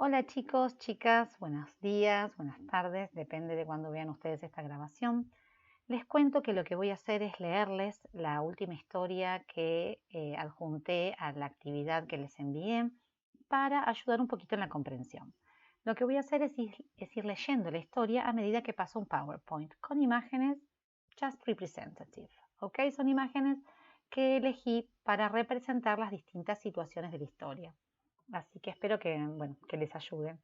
Hola chicos, chicas, buenos días, buenas tardes, depende de cuándo vean ustedes esta grabación. Les cuento que lo que voy a hacer es leerles la última historia que adjunté a la actividad que les envié para ayudar un poquito en la comprensión. Lo que voy a hacer es ir leyendo la historia a medida que paso un PowerPoint con imágenes just representative, ¿ok? Son imágenes que elegí para representar las distintas situaciones de la historia. Así que espero que les ayuden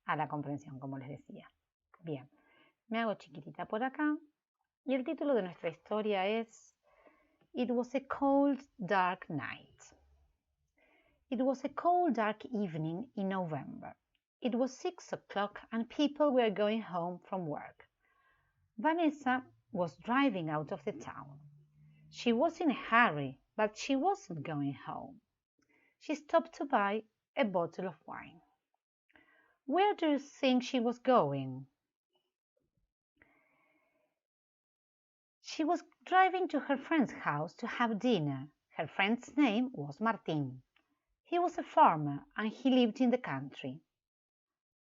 a la comprensión, como les decía. Bien, me hago chiquitita por acá. Y el título de nuestra historia es It was a cold, dark night. It was a cold, dark evening in November. It was 6 o'clock and people were going home from work. Vanessa was driving out of the town. She was in a hurry, but she wasn't going home. She stopped to buy a bottle of wine. Where do you think she was going? She was driving to her friend's house to have dinner. Her friend's name was Martin. He was a farmer and he lived in the country.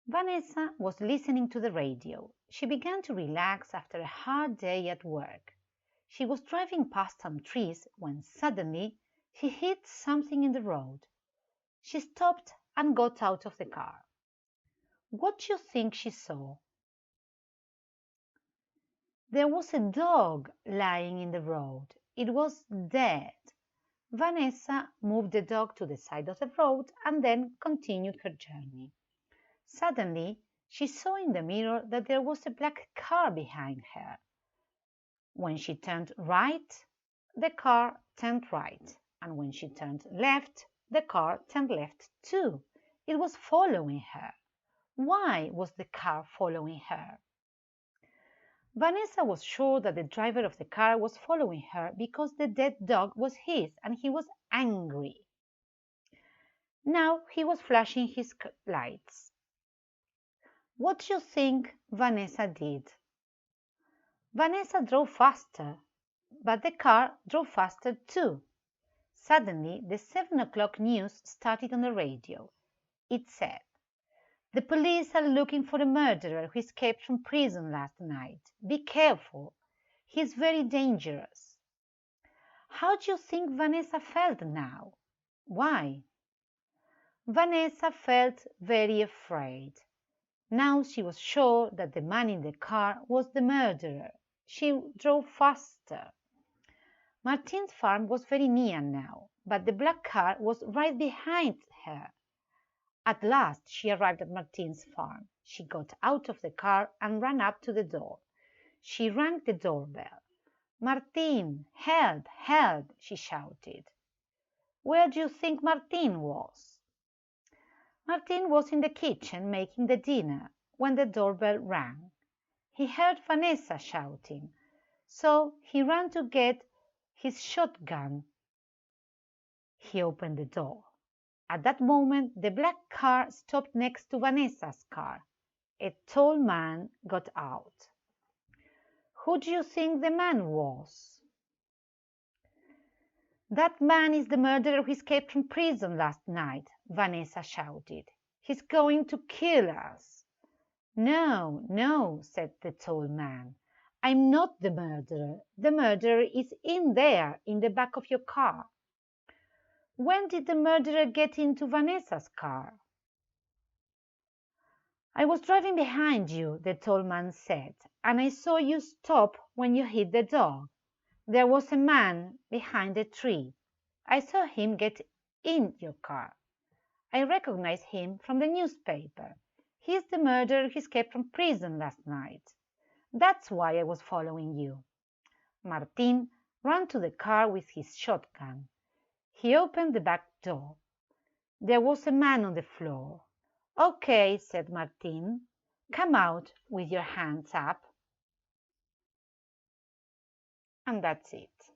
Vanessa was listening to the radio. She began to relax after a hard day at work. She was driving past some trees when suddenly she hit something in the road. She stopped and got out of the car. What do you think she saw? There was a dog lying in the road. It was dead. Vanessa moved the dog to the side of the road and then continued her journey. Suddenly, she saw in the mirror that there was a black car behind her. When she turned right, the car turned right, and when she turned left, the car turned left too. It was following her. Why was the car following her? Vanessa was sure that the driver of the car was following her because the dead dog was his and he was angry. Now he was flashing his lights. What do you think Vanessa did? Vanessa drove faster, but the car drove faster too. Suddenly, the 7 o'clock news started on the radio. It said, "The police are looking for a murderer who escaped from prison last night. Be careful. He's very dangerous." How do you think Vanessa felt now? Why? Vanessa felt very afraid. Now she was sure that the man in the car was the murderer. She drove faster. Martin's farm was very near now, but the black car was right behind her. At last she arrived at Martin's farm. She got out of the car and ran up to the door. She rang the doorbell. "Martin, help, help," she shouted. Where do you think Martin was? Martin was in the kitchen making the dinner when the doorbell rang. He heard Vanessa shouting, so he ran to get his shotgun. He opened the door. At that moment, the black car stopped next to Vanessa's car. A tall man got out. Who do you think the man was? "That man is the murderer who escaped from prison last night," Vanessa shouted. "He's going to kill us." "No, no," said the tall man. "I'm not the murderer. The murderer is in there, in the back of your car." "When did the murderer get into Vanessa's car?" "I was driving behind you," the tall man said, "and I saw you stop when you hit the dog. There was a man behind the tree. I saw him get in your car. I recognized him from the newspaper. He's the murderer who escaped from prison last night. That's why I was following you." Martin ran to the car with his shotgun. He opened the back door. There was a man on the floor. "Okay," said Martin. "Come out with your hands up." And that's it.